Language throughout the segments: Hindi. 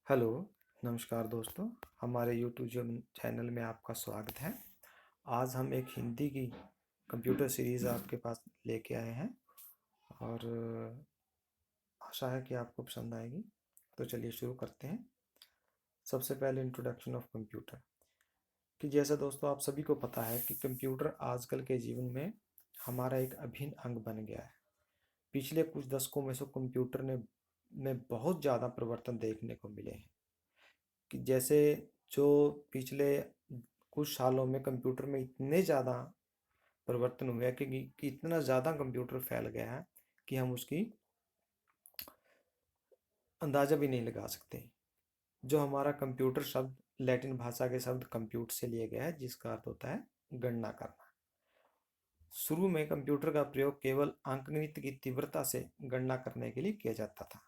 हेलो, नमस्कार दोस्तों। हमारे यूट्यूब जो चैनल में आपका स्वागत है। आज हम एक हिंदी की कंप्यूटर सीरीज़ आपके पास लेके आए हैं और आशा है कि आपको पसंद आएगी। तो चलिए शुरू करते हैं। सबसे पहले इंट्रोडक्शन ऑफ कंप्यूटर कि जैसा दोस्तों आप सभी को पता है कि कंप्यूटर आजकल के जीवन में हमारा एक अभिन्न अंग बन गया है। पिछले कुछ दशकों में से कंप्यूटर ने में बहुत ज़्यादा परिवर्तन देखने को मिले हैं कि जैसे जो पिछले कुछ सालों में कंप्यूटर में इतने ज़्यादा परिवर्तन हुए हैं कि इतना ज़्यादा कंप्यूटर फैल गया है कि हम उसकी अंदाज़ा भी नहीं लगा सकते। जो हमारा कंप्यूटर शब्द लैटिन भाषा के शब्द कंप्यूट से लिया गया है, जिसका अर्थ होता है गणना करना। शुरू में कंप्यूटर का प्रयोग केवल अंकगणित की तीव्रता से गणना करने के लिए किया जाता था,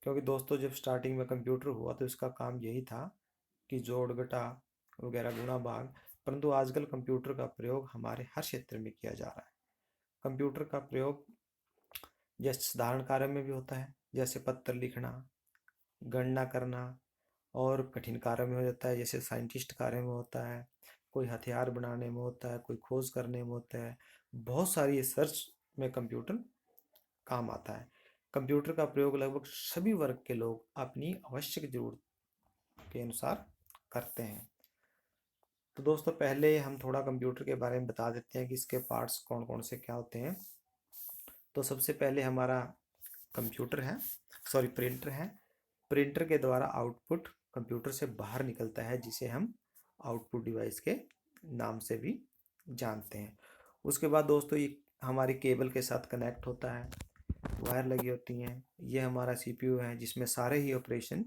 क्योंकि दोस्तों जब स्टार्टिंग में कंप्यूटर हुआ तो इसका काम यही था कि जोड़ घटा वगैरह गुणा भाग। परंतु आजकल कंप्यूटर का प्रयोग हमारे हर क्षेत्र में किया जा रहा है। कंप्यूटर का प्रयोग जैसे साधारण कार्य में भी होता है, जैसे पत्र लिखना, गणना करना, और कठिन कार्य में हो जाता है, जैसे साइंटिस्ट कार्य में होता है, कोई हथियार बनाने में होता है, कोई खोज करने में होता है। बहुत सारी रिसर्च में कंप्यूटर काम आता है। कंप्यूटर का प्रयोग लगभग सभी वर्ग के लोग अपनी आवश्यक जरूरत के अनुसार करते हैं। तो दोस्तों पहले हम थोड़ा कंप्यूटर के बारे में बता देते हैं कि इसके पार्ट्स कौन कौन से क्या होते हैं। तो सबसे पहले हमारा कंप्यूटर है, सॉरी प्रिंटर है। प्रिंटर के द्वारा आउटपुट कंप्यूटर से बाहर निकलता है, जिसे हम आउटपुट डिवाइस के नाम से भी जानते हैं। उसके बाद दोस्तों ये हमारी केबल के साथ कनेक्ट होता है, वायर लगी होती हैं। ये हमारा सीपीयू है, जिसमें सारे ही ऑपरेशन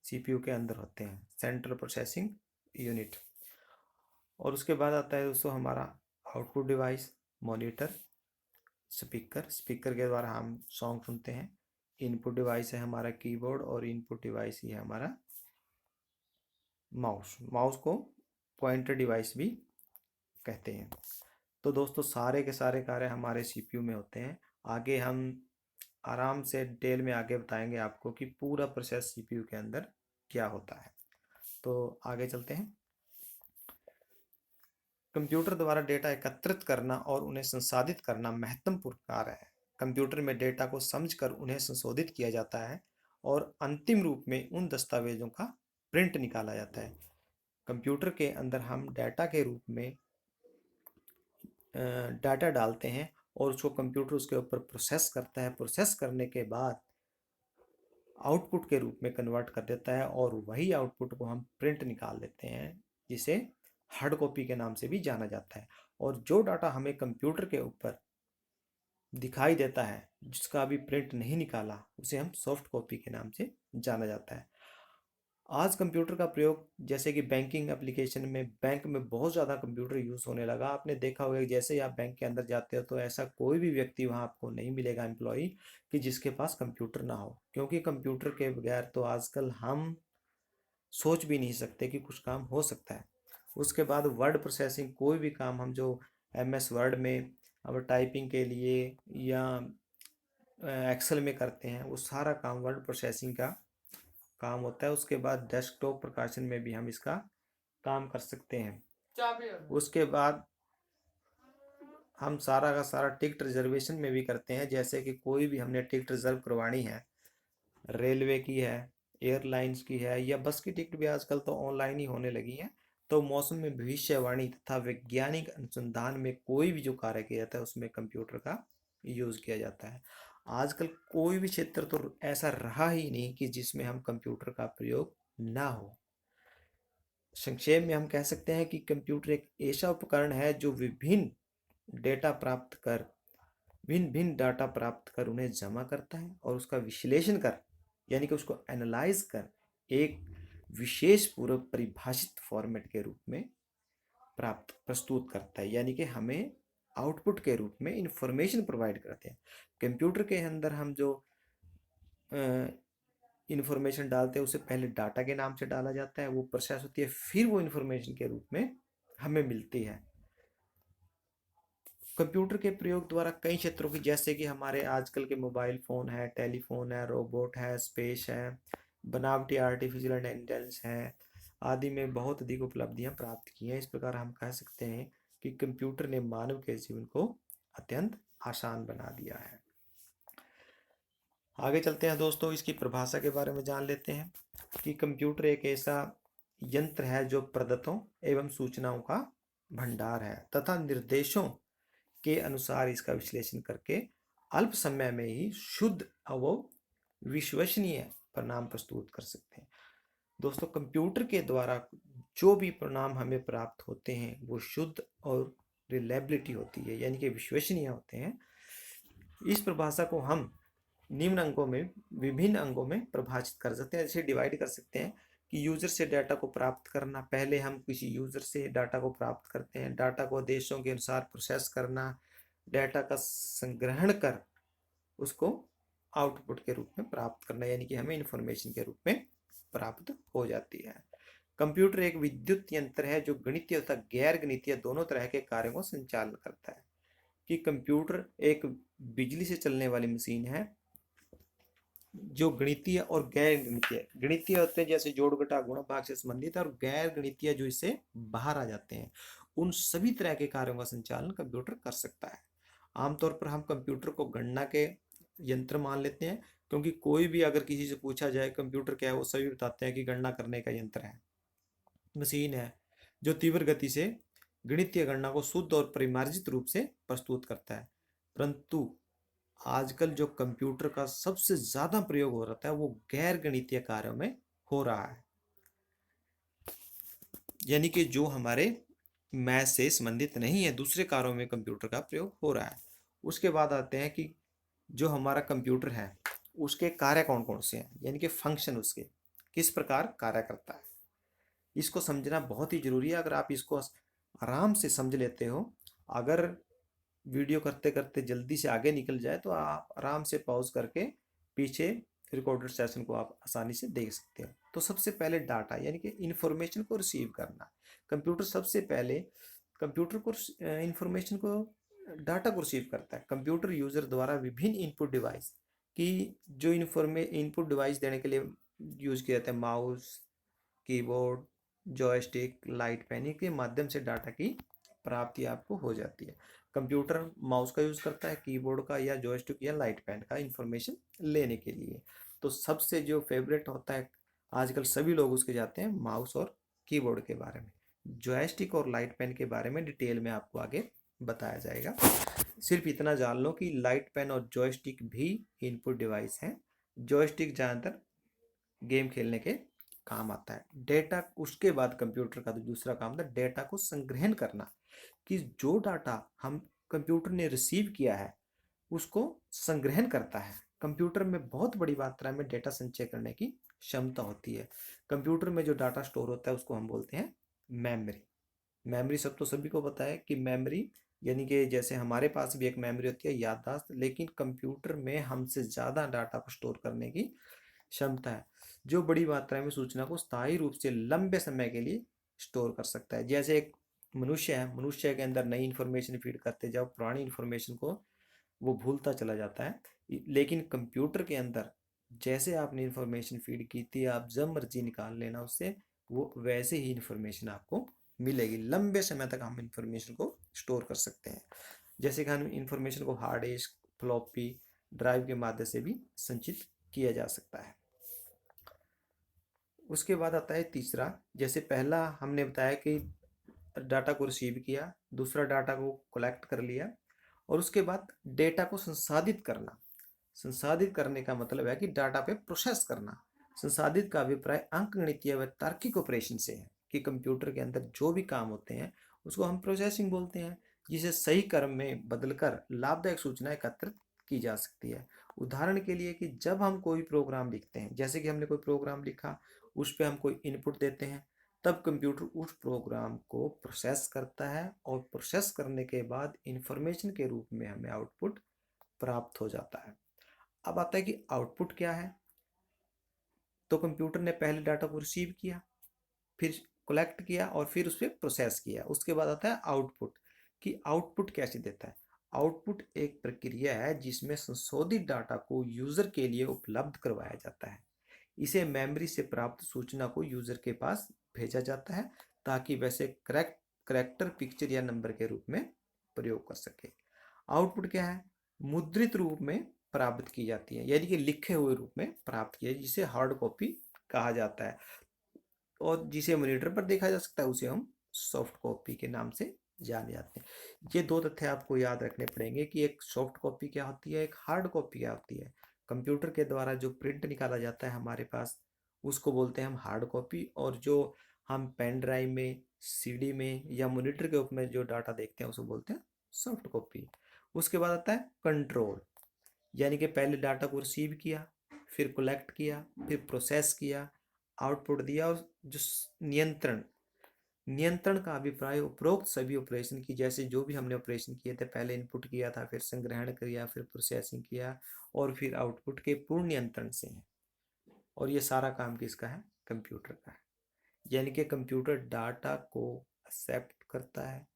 सीपीयू के अंदर होते हैं, सेंट्रल प्रोसेसिंग यूनिट। और उसके बाद आता है दोस्तों हमारा output device, monitor, speaker. Speaker के द्वारा हम सॉन्ग सुनते हैं। इनपुट डिवाइस है हमारा कीबोर्ड, और इनपुट डिवाइस ही है हमारा माउस। माउस को पॉइंटर डिवाइस भी कहते हैं। तो दोस्तों सारे के सारे कार्य हमारे सीपीयू में होते हैं। आगे हम आराम से डिटेल में आगे बताएंगे आपको कि पूरा प्रोसेस सीपीयू के अंदर क्या होता है। तो आगे चलते हैं। कंप्यूटर द्वारा डेटा एकत्रित करना और उन्हें संसाधित करना महत्वपूर्ण कार्य है। कंप्यूटर में डेटा को समझकर उन्हें संशोधित किया जाता है और अंतिम रूप में उन दस्तावेजों का प्रिंट निकाला जाता है। कंप्यूटर के अंदर हम डाटा के रूप में डाटा डालते हैं और उसको कंप्यूटर उसके ऊपर प्रोसेस करता है। प्रोसेस करने के बाद आउटपुट के रूप में कन्वर्ट कर देता है, और वही आउटपुट को हम प्रिंट निकाल लेते हैं, जिसे हार्ड कॉपी के नाम से भी जाना जाता है। और जो डाटा हमें कंप्यूटर के ऊपर दिखाई देता है, जिसका अभी प्रिंट नहीं निकाला, उसे हम सॉफ्ट कॉपी के नाम से जाना जाता है। आज कंप्यूटर का प्रयोग जैसे कि बैंकिंग एप्लीकेशन में, बैंक में बहुत ज़्यादा कंप्यूटर यूज़ होने लगा। आपने देखा होगा कि जैसे ही आप बैंक के अंदर जाते हो तो ऐसा कोई भी व्यक्ति वहाँ आपको नहीं मिलेगा, एम्प्लॉय, कि जिसके पास कंप्यूटर ना हो, क्योंकि कंप्यूटर के बगैर तो आजकल हम सोच भी नहीं सकते कि कुछ काम हो सकता है। उसके बाद वर्ड प्रोसेसिंग, कोई भी काम हम जो MS वर्ड में अब टाइपिंग के लिए या एक्सेल में करते हैं, वो सारा काम वर्ड प्रोसेसिंग का काम होता है। उसके बाद डेस्कटॉप प्रकाशन में भी हम इसका काम कर सकते हैं। उसके बाद हम सारा का सारा टिकट रिजर्वेशन में भी करते हैं, जैसे कि कोई भी हमने टिकट रिजर्व करवानी है, रेलवे की है, एयरलाइंस की है, या बस की टिकट भी आजकल तो ऑनलाइन ही होने लगी है। तो मौसम में भविष्यवाणी तथा वैज्ञानिक अनुसंधान में कोई भी जो कार्य किया जाता है, उसमें कंप्यूटर का यूज़ किया जाता है। आजकल कोई भी क्षेत्र तो ऐसा रहा ही नहीं कि जिसमें हम कंप्यूटर का प्रयोग ना हो। संक्षेप में हम कह सकते हैं कि कंप्यूटर एक ऐसा उपकरण है जो डेटा प्राप्त कर भिन्न भिन्न डाटा प्राप्त कर उन्हें जमा करता है, और उसका विश्लेषण कर, यानी कि उसको एनालाइज कर, एक विशेष पूर्व परिभाषित फॉर्मेट के रूप में प्रस्तुत करता है, यानी कि हमें आउटपुट के रूप में इंफॉर्मेशन प्रोवाइड करते हैं। कंप्यूटर के अंदर हम जो इंफॉर्मेशन डालते हैं, उसे पहले डाटा के नाम से डाला जाता है, वो प्रोसेस होती है, फिर वो इंफॉर्मेशन के रूप में हमें मिलती है। कंप्यूटर के प्रयोग द्वारा कई क्षेत्रों की, जैसे कि हमारे आजकल के मोबाइल फ़ोन है, टेलीफोन है, रोबोट है, स्पेस है, बनावटी आर्टिफिशियल इंटेलिजेंस है आदि में बहुत अधिक उपलब्धियां प्राप्त की हैं। इस प्रकार हम कह सकते हैं कि कंप्यूटर ने मानव के जीवन को अत्यंत आसान बना दिया है। आगे चलते हैं दोस्तों, इसकी परिभाषा के बारे में जान लेते हैं कि कंप्यूटर एक ऐसा यंत्र है जो प्रदत्तों एवं सूचनाओं का भंडार है तथा निर्देशों के अनुसार इसका विश्लेषण करके अल्प समय में ही शुद्ध व विश्वसनीय परिणाम प्रस्तुत कर सकते हैं। दोस्तों, कंप्यूटर के द्वारा जो भी परिणाम हमें प्राप्त होते हैं वो शुद्ध और रिलायबिलिटी होती है, यानी कि विश्वसनीय होते हैं। इस परिभाषा को हम निम्न अंगों में विभिन्न अंगों में परिभाषित कर सकते हैं, जैसे डिवाइड कर सकते हैं कि यूजर से डाटा को प्राप्त करना। पहले हम किसी यूजर से डाटा को प्राप्त करते हैं, डाटा को आदेशों के अनुसार प्रोसेस करना, डाटा का संग्रहण कर उसको आउटपुट के रूप में प्राप्त करना, यानी कि हमें इंफॉर्मेशन के रूप में प्राप्त हो जाती है। कंप्यूटर एक विद्युत यंत्र है जो गणितीय तथा गैर गणितीय दोनों तरह के कार्यों को संचालन करता है। कि कंप्यूटर एक बिजली से चलने वाली मशीन है जो गणितीय और गैर गणितीय, गणितीय होते हैं जैसे जोड़ घटा गुणा भाग से संबंधित, और गैर गणितीय जो इससे बाहर आ जाते हैं, उन सभी तरह के कार्यों का संचालन कंप्यूटर कर सकता है। आमतौर पर हम कंप्यूटर को गणना के यंत्र मान लेते हैं, क्योंकि कोई भी अगर किसी से पूछा जाए कंप्यूटर क्या है, वो सभी बताते हैं कि गणना करने का यंत्र है, मशीन है जो तीव्र गति से गणितीय गणना को शुद्ध और परिमार्जित रूप से प्रस्तुत करता है। परंतु आजकल जो कंप्यूटर का सबसे ज्यादा प्रयोग हो रहा है वो गैर गणितीय कार्यों में हो रहा है, यानी कि जो हमारे मैथ से संबंधित नहीं है, दूसरे कार्यों में कंप्यूटर का प्रयोग हो रहा है। उसके बाद आते हैं कि जो हमारा कंप्यूटर है उसके कार्य कौन कौन से हैं, यानी कि फंक्शन उसके किस प्रकार कार्य करता है। इसको समझना बहुत ही जरूरी है। अगर आप इसको आराम से समझ लेते हो, अगर वीडियो करते करते जल्दी से आगे निकल जाए तो आप आराम से पॉज करके पीछे रिकॉर्डेड सेशन को आप आसानी से देख सकते हो। तो सबसे पहले डाटा, यानी कि इंफॉर्मेशन को रिसीव करना। कंप्यूटर सबसे पहले कंप्यूटर को इंफॉर्मेशन को डाटा को रिसीव करता है। कंप्यूटर यूजर द्वारा विभिन्न इनपुट डिवाइस की जो इनपुट डिवाइस देने के लिए यूज किया जाता है, mouse, keyboard, joystick, light pen के माध्यम से डाटा की प्राप्ति आपको हो जाती है। कंप्यूटर माउस का यूज करता है, कीबोर्ड का या जॉयस्टिक या लाइट पेन का इंफॉर्मेशन लेने के लिए। तो सबसे जो फेवरेट होता है आजकल सभी लोग उसके जाते हैं माउस और कीबोर्ड के बारे में। जॉयस्टिक और लाइट पेन के बारे में डिटेल में आपको आगे बताया जाएगा। सिर्फ इतना जान लो कि लाइट पेन और जॉयस्टिक भी इनपुट डिवाइस हैं। जॉयस्टिक ज़्यादातर गेम खेलने के काम आता है। डेटा, उसके बाद कंप्यूटर का तो दूसरा काम था डेटा को संग्रहण करना, कि जो डाटा हम कंप्यूटर ने रिसीव किया है उसको संग्रहण करता है। कंप्यूटर में बहुत बड़ी मात्रा में डेटा संचय करने की क्षमता होती है। कंप्यूटर में जो डाटा स्टोर होता है उसको हम बोलते हैं मेमोरी। मेमोरी सब तो सभी को पता है कि मेमोरी यानी कि जैसे हमारे पास भी एक मेमोरी होती है, याददाश्त, लेकिन कंप्यूटर में हमसे ज़्यादा डाटा को स्टोर करने की क्षमता है, जो बड़ी मात्रा में सूचना को स्थायी रूप से लंबे समय के लिए स्टोर कर सकता है। जैसे एक मनुष्य है, मनुष्य के अंदर नई इन्फॉर्मेशन फीड करते जाओ, पुरानी इन्फॉर्मेशन को वो भूलता चला जाता है। लेकिन कंप्यूटर के अंदर जैसे आपने इन्फॉर्मेशन फीड की थी, आप जब मर्जी निकाल लेना उससे, वो वैसे ही इन्फॉर्मेशन आपको मिलेगी। लंबे समय तक हम इन्फॉर्मेशन को स्टोर कर सकते हैं। जैसे कि हम इन्फॉर्मेशन को हार्ड डिस्क, फ्लॉपी ड्राइव के माध्यम से भी संचित किया जा सकता है। उसके बाद आता है तीसरा, जैसे पहला हमने बताया कि डाटा को रिसीव किया, दूसरा डाटा को कलेक्ट कर लिया, और उसके बाद डेटा को संसाधित करना। संसाधित करने का मतलब है कि डाटा पे प्रोसेस करना। संसाधित का अभिप्राय अंकगणितीय व तार्किक ऑपरेशन से है, कि कंप्यूटर के अंदर जो भी काम होते हैं उसको हम प्रोसेसिंग बोलते हैं, जिसे सही क्रम में बदलकर लाभदायक सूचना एकत्रित की जा सकती है। उदाहरण के लिए कि जब हम कोई प्रोग्राम लिखते हैं, जैसे कि हमने कोई प्रोग्राम लिखा, उस पर हम कोई इनपुट देते हैं, तब कंप्यूटर उस प्रोग्राम को प्रोसेस करता है, और प्रोसेस करने के बाद इंफॉर्मेशन के रूप में हमें आउटपुट प्राप्त हो जाता है। अब आता है कि आउटपुट क्या है। तो कंप्यूटर ने पहले डाटा को रिसीव किया, फिर कलेक्ट किया, और फिर उस पर प्रोसेस किया। उसके बाद आता है आउटपुट, कि आउटपुट कैसे देता है। आउटपुट एक प्रक्रिया है जिसमें संशोधित डाटा को यूजर के लिए उपलब्ध करवाया जाता है। इसे मेमोरी से प्राप्त सूचना को यूजर के पास भेजा जाता है ताकि वैसे करेक्टर पिक्चर या नंबर के रूप में प्रयोग कर सके। आउटपुट क्या है? मुद्रित रूप में प्राप्त की जाती है, यानी कि लिखे हुए रूप में प्राप्त किया, जिसे हार्ड कॉपी कहा जाता है, और जिसे मॉनिटर पर देखा जा सकता है उसे हम सॉफ्ट कॉपी के नाम से जाने जाते हैं। ये दो तथ्य आपको याद रखने पड़ेंगे कि एक सॉफ्ट कॉपी क्या होती है, एक हार्ड कॉपी क्या होती है। कंप्यूटर के द्वारा जो प्रिंट निकाला जाता है हमारे पास, उसको बोलते हैं हम हार्ड कॉपी, और जो हम पेन ड्राइव में, सीडी में या मॉनिटर के रूप में जो डाटा देखते हैं उसको बोलते हैं सॉफ्ट कॉपी। उसके बाद आता है कंट्रोल, यानी कि पहले डाटा को रिसीव किया, फिर कलेक्ट किया, फिर प्रोसेस किया, आउटपुट दिया, और जो नियंत्रण, नियंत्रण का अभिप्राय उपरोक्त सभी ऑपरेशन की, जैसे जो भी हमने ऑपरेशन किए थे, पहले इनपुट किया था, फिर संग्रहण किया, फिर प्रोसेसिंग किया, और फिर आउटपुट के पूर्ण नियंत्रण से है। और ये सारा काम किसका है? कंप्यूटर का है। यानी कि कंप्यूटर डाटा को एक्सेप्ट करता है,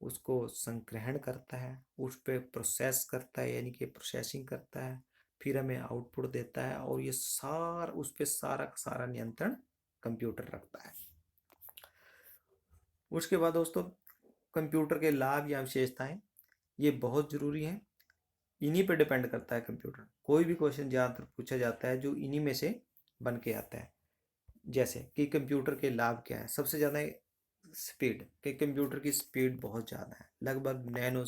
उसको संग्रहण करता है, उस पर प्रोसेस करता है यानी कि प्रोसेसिंग करता है, फिर हमें आउटपुट देता है, और ये सारा उस पर सारा का सारा नियंत्रण कंप्यूटर रखता है। उसके बाद दोस्तों, कंप्यूटर के लाभ या विशेषताएं, ये बहुत ज़रूरी हैं, इन्हीं पर डिपेंड करता है कंप्यूटर। कोई भी क्वेश्चन ज़्यादातर पूछा जाता है जो इन्हीं में से बन के आता है। जैसे कि कंप्यूटर के लाभ क्या है? सबसे ज़्यादा स्पीड, कि कंप्यूटर की स्पीड बहुत ज़्यादा है, लगभग नैनो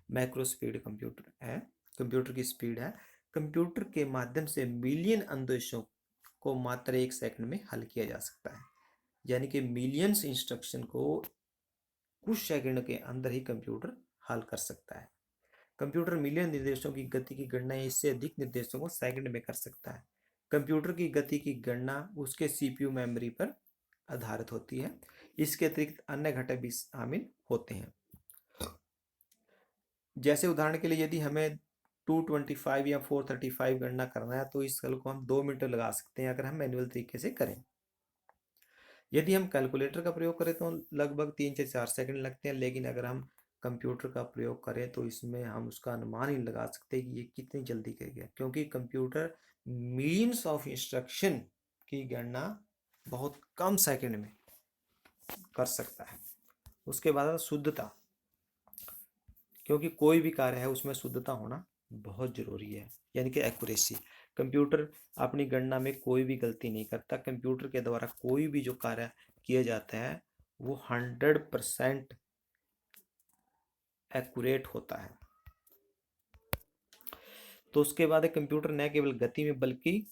माइक्रो स्पीड कंप्यूटर है, कंप्यूटर की स्पीड है। कंप्यूटर के माध्यम से मिलियन अनुदेशों को मात्र 1 सेकंड में हल किया जा सकता है, यानी कि मिलियंस इंस्ट्रक्शन को कुछ सेकंड के अंदर ही कंप्यूटर हल कर सकता है। कंप्यूटर मिलियन निर्देशों की गति की गणना इससे अधिक निर्देशों को सेकंड में कर सकता है। कंप्यूटर की गति की गणना उसके सीपीयू मेमोरी पर आधारित होती है। इसके अतिरिक्त अन्य घटक भी शामिल होते हैं। जैसे उदाहरण के लिए यदि हमें 225 या 435 गणना करना है तो इस हल को हम 2 मिनट लगा सकते हैं अगर हम मैनुअल तरीके से करें। यदि हम कैलकुलेटर का प्रयोग करें तो लगभग 3 से 4 सेकंड लगते हैं, लेकिन अगर हम कंप्यूटर का प्रयोग करें तो इसमें हम उसका अनुमान ही लगा सकते हैं कि ये कितनी जल्दी करेगा, क्योंकि कंप्यूटर मिलियंस ऑफ इंस्ट्रक्शन की गणना बहुत कम सेकंड में कर सकता है। उसके बाद शुद्धता, क्योंकि कोई भी कार्य है उसमें शुद्धता होना बहुत ज़रूरी है, यानी कि एक्यूरेसी। कंप्यूटर अपनी गणना में कोई भी गलती नहीं करता। कंप्यूटर के द्वारा कोई भी जो कार्य किया जाता है वो 100% एक्यूरेट होता है। तो उसके बाद कंप्यूटर न केवल गति में बल्कि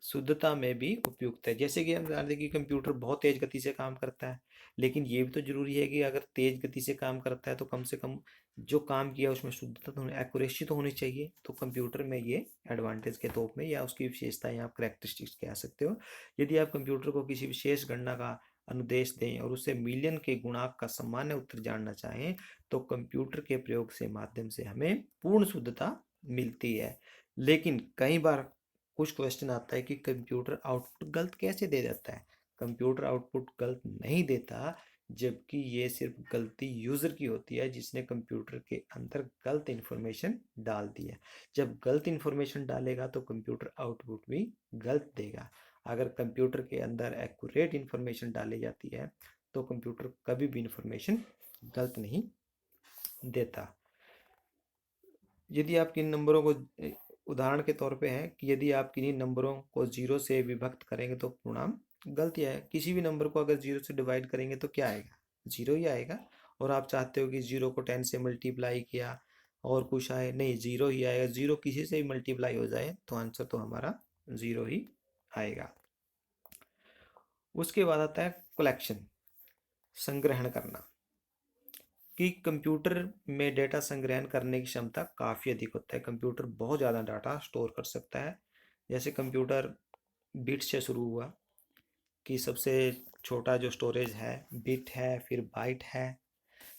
शुद्धता में भी उपयुक्त है। जैसे कि हम जानते हैं कि कंप्यूटर बहुत तेज गति से काम करता है, लेकिन ये भी तो जरूरी है कि अगर तेज गति से काम करता है तो कम से कम जो काम किया उसमें शुद्धता तो होनी, एक्यूरेसी तो होनी चाहिए। तो कंप्यूटर में ये एडवांटेज के तौर में या उसकी विशेषताएं आप करेक्टरिस्टिक्स कह सकते हो। यदि आप कंप्यूटर को किसी विशेष गणना का अनुदेश दें और उससे मिलियन के गुणांक का सामान्य उत्तर जानना चाहें तो कंप्यूटर के प्रयोग से माध्यम से हमें पूर्ण शुद्धता मिलती है। लेकिन कई बार कुछ क्वेश्चन आता है कि कंप्यूटर आउटपुट गलत कैसे दे देता है। कंप्यूटर आउटपुट गलत नहीं देता, जबकि ये सिर्फ गलती यूज़र की होती है जिसने कंप्यूटर के अंदर गलत इन्फॉर्मेशन डाल दी है। जब गलत इन्फॉर्मेशन डालेगा तो कंप्यूटर आउटपुट भी गलत देगा। अगर कंप्यूटर के अंदर एक्यूरेट इन्फॉर्मेशन डाली जाती है तो कंप्यूटर कभी भी इन्फॉर्मेशन गलत नहीं देता। यदि आप किन नंबरों को, उदाहरण के तौर पे है कि यदि आप किन्हीं नंबरों को 0 से विभक्त करेंगे तो पूर्णांक गलत ही आएगा। किसी भी नंबर को अगर 0 से डिवाइड करेंगे तो क्या आएगा? 0 ही आएगा। और आप चाहते हो कि 0 को 10 से मल्टीप्लाई किया और कुछ आए, नहीं 0 ही आएगा। 0 किसी से भी मल्टीप्लाई हो जाए तो आंसर तो हमारा 0 ही आएगा। उसके बाद आता है कलेक्शन, संग्रहण करना, कि कंप्यूटर में डेटा संग्रहण करने की क्षमता काफ़ी अधिक होता है। कंप्यूटर बहुत ज़्यादा डाटा स्टोर कर सकता है। जैसे कंप्यूटर बिट से शुरू हुआ, कि सबसे छोटा जो स्टोरेज है बिट है, फिर बाइट है,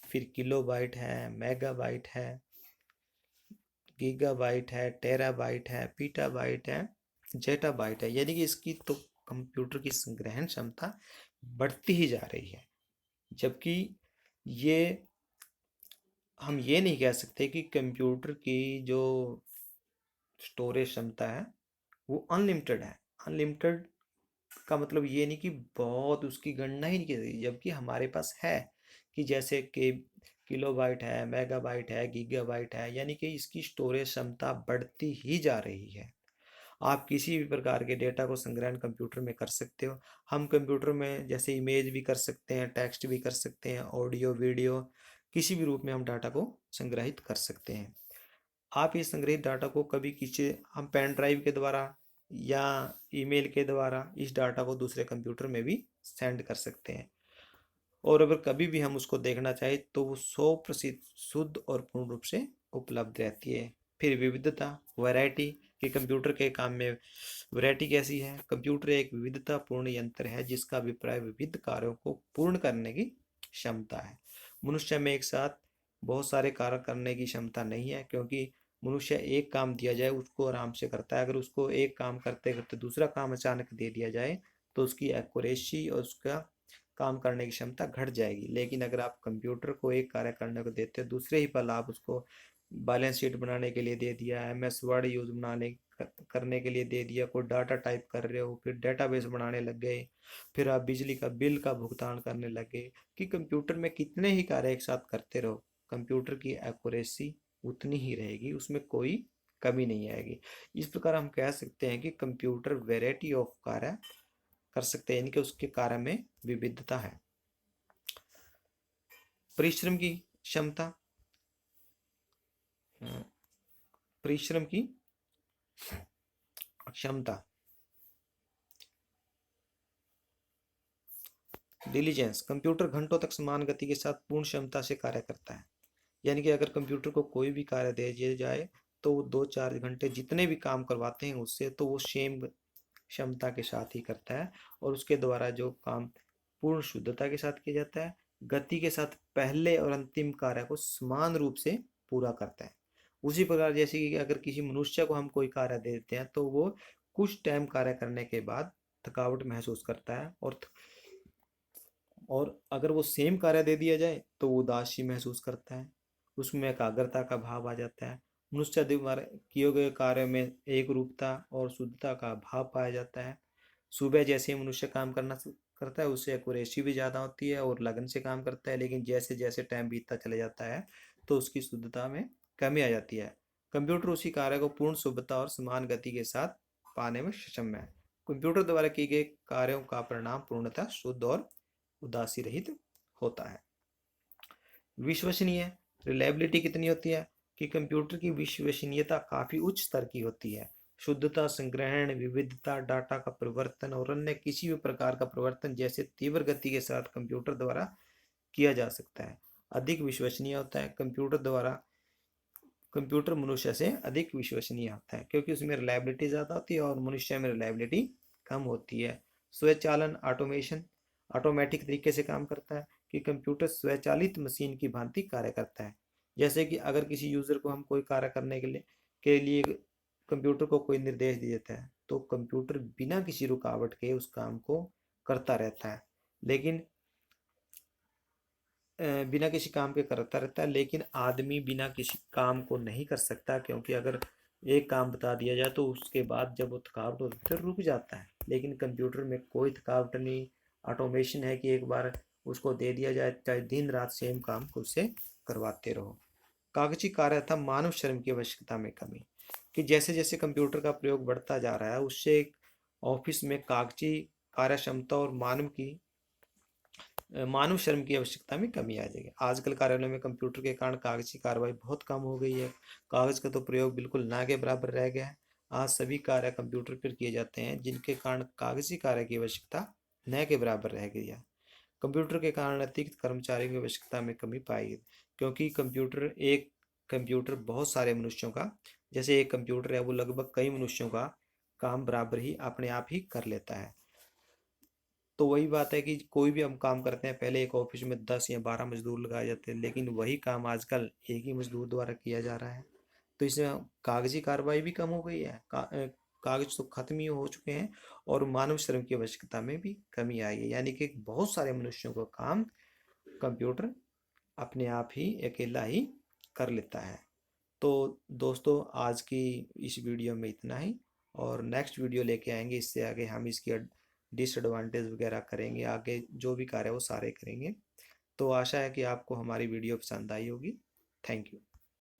फिर किलो बाइट है, मेगा बाइट है, गीगा बाइट है, टेरा बाइट है, पीटा बाइट है, जेटा बाइट है। यानी कि इसकी तो कंप्यूटर की संग्रहण क्षमता बढ़ती ही जा रही है। जबकि ये हम ये नहीं कह सकते कि कंप्यूटर की जो स्टोरेज क्षमता है वो अनलिमिटेड है। अनलिमिटेड का मतलब ये नहीं कि बहुत उसकी गणना ही नहीं की जाती, जबकि हमारे पास है कि जैसे कि किलोबाइट है, मेगाबाइट है, गीगाबाइट है, यानी कि इसकी स्टोरेज क्षमता बढ़ती ही जा रही है। आप किसी भी प्रकार के डेटा को संग्रहण कंप्यूटर में कर सकते हो। हम कंप्यूटर में जैसे इमेज भी कर सकते हैं, टेक्स्ट भी कर सकते हैं, ऑडियो वीडियो किसी भी रूप में हम डाटा को संग्रहित कर सकते हैं। आप इस संग्रहित डाटा को कभी किसी हम पेन ड्राइव के द्वारा या ईमेल के द्वारा इस डाटा को दूसरे कंप्यूटर में भी सेंड कर सकते हैं, और अगर कभी भी हम उसको देखना चाहें तो वो 100% शुद्ध और पूर्ण रूप से उपलब्ध रहती है। फिर विविधता, वैरायटी कि कंप्यूटर के काम में वैरायटी कैसी है। कंप्यूटर एक विविधतापूर्ण यंत्र है जिसका अभिप्राय विविध कार्यों को पूर्ण करने की क्षमता है। मनुष्य में एक साथ बहुत सारे कार्य करने की क्षमता नहीं है, क्योंकि मनुष्य एक काम दिया जाए उसको आराम से करता है। अगर उसको एक काम करते करते दूसरा काम अचानक दे दिया जाए तो उसकी एक्यूरेसी और उसका काम करने की क्षमता घट जाएगी। लेकिन अगर आप कंप्यूटर को एक कार्य करने को देते हो, दूसरे ही पल आप उसको बैलेंस शीट बनाने के लिए दे दिया, एमएस वर्ड यूज करने के लिए दे दिया, कोई डाटा टाइप कर रहे हो, फिर डेटाबेस बनाने लग गए, फिर आप बिजली का बिल का भुगतान करने लगे, कि कंप्यूटर में कितने ही कार्य एक साथ करते रहो, कंप्यूटर की एक्यूरेसी उतनी ही रहेगी, उसमें कोई कमी नहीं आएगी। इस प्रकार हम कह सकते हैं कि कंप्यूटर वेराइटी ऑफ कार्य कर सकते हैं, यानी कि उसके कार्य में विविधता है। परिश्रम की क्षमता, परिश्रम की क्षमता, डिलीजेंस, कंप्यूटर घंटों तक समान गति के साथ पूर्ण क्षमता से कार्य करता है। यानी कि अगर कंप्यूटर को कोई भी कार्य दे दिया जाए तो वो 2-4 घंटे जितने भी काम करवाते हैं उससे, तो वो सेम क्षमता के साथ ही करता है, और उसके द्वारा जो काम पूर्ण शुद्धता के साथ किया जाता है, गति के साथ पहले और अंतिम कार्य को समान रूप से पूरा करता है। उसी प्रकार जैसे कि अगर किसी मनुष्य को हम कोई कार्य दे देते हैं तो वो कुछ टाइम कार्य करने के बाद थकावट महसूस करता है, और अगर वो सेम कार्य दे दिया जाए तो वो उदासी महसूस करता है, उसमें एकाग्रता का भाव आ जाता है। मनुष्य द्वारा किए गए कार्य में एक रूपता और शुद्धता का भाव पाया जाता है। सुबह जैसे ही मनुष्य काम करता है उससे एक्यूरेसी भी ज़्यादा होती है और लगन से काम करता है, लेकिन जैसे जैसे टाइम बीतता चला जाता है तो उसकी शुद्धता में कमी आ जाती है। कंप्यूटर उसी कार्य को पूर्ण शुद्धता और समान गति के साथ पाने में सक्षम है। कंप्यूटर द्वारा किए गए कार्यों का परिणाम पूर्णतः शुद्ध और उदासी रहित होता है। विश्वसनीय, रिलायबिलिटी कितनी होती है कि कंप्यूटर की विश्वसनीयता काफ़ी उच्च स्तर की होती है। शुद्धता, संग्रहण, विविधता, डाटा का परिवर्तन और अन्य किसी भी प्रकार का परिवर्तन जैसे तीव्र गति के साथ कंप्यूटर द्वारा किया जा सकता है। अधिक विश्वसनीय होता है कंप्यूटर मनुष्य से अधिक विश्वसनीय होता है, क्योंकि उसमें रिलायबिलिटी ज़्यादा होती है और मनुष्य में रिलायबिलिटी कम होती है। स्वचालन, ऑटोमेशन, ऑटोमेटिक तरीके से काम करता है कि कंप्यूटर स्वचालित मशीन की भांति कार्य करता है। जैसे कि अगर किसी यूज़र को हम कोई कार्य करने के लिए कंप्यूटर को कोई निर्देश दे देता है तो कंप्यूटर बिना किसी रुकावट के उस काम को करता रहता है, लेकिन बिना किसी काम के करता रहता है। लेकिन आदमी बिना किसी काम को नहीं कर सकता, क्योंकि अगर एक काम बता दिया जाए तो उसके बाद जब वो थकावट होती है तो रुक जाता है, लेकिन कंप्यूटर में कोई थकावट नहीं। ऑटोमेशन है कि एक बार उसको दे दिया जाए, चाहे दिन रात सेम काम को उससे करवाते रहो। कागजी कार्य था मानव श्रम की आवश्यकता में कमी, कि जैसे जैसे कंप्यूटर का प्रयोग बढ़ता जा रहा है उससे ऑफिस में कागजी कार्य क्षमता और मानव श्रम की आवश्यकता में कमी आ जाएगी। आजकल कार्यालयों में कंप्यूटर के कारण कागजी कार्रवाई बहुत कम हो गई है। कागज का तो प्रयोग बिल्कुल ना के बराबर रह गया है। आज सभी कार्य कंप्यूटर पर किए जाते हैं, जिनके कारण कागजी कार्य की आवश्यकता न के बराबर रह गई है। कंप्यूटर के कारण अतिरिक्त कर्मचारियों की आवश्यकता में कमी पाई गई, क्योंकि कंप्यूटर बहुत सारे मनुष्यों का, जैसे एक कंप्यूटर है वो लगभग कई मनुष्यों का काम बराबर ही अपने आप ही कर लेता है। तो वही बात है कि कोई भी हम काम करते हैं, पहले एक ऑफिस में 10 या 12 मजदूर लगाए जाते हैं, लेकिन वही काम आजकल एक ही मजदूर द्वारा किया जा रहा है। तो इसमें कागजी कार्रवाई भी कम हो गई है, कागज तो खत्म ही हो चुके हैं, और मानव श्रम की आवश्यकता में भी कमी आई है, यानी कि बहुत सारे मनुष्यों का काम कंप्यूटर अपने आप ही अकेला ही कर लेता है। तो दोस्तों आज की इस वीडियो में इतना ही। और नेक्स्ट वीडियो लेके आएंगे, इससे आगे हम इसकी डिसएडवांटेज वगैरह करेंगे, आगे जो भी कार्य है वो सारे करेंगे। तो आशा है कि आपको हमारी वीडियो पसंद आई होगी। Thank you.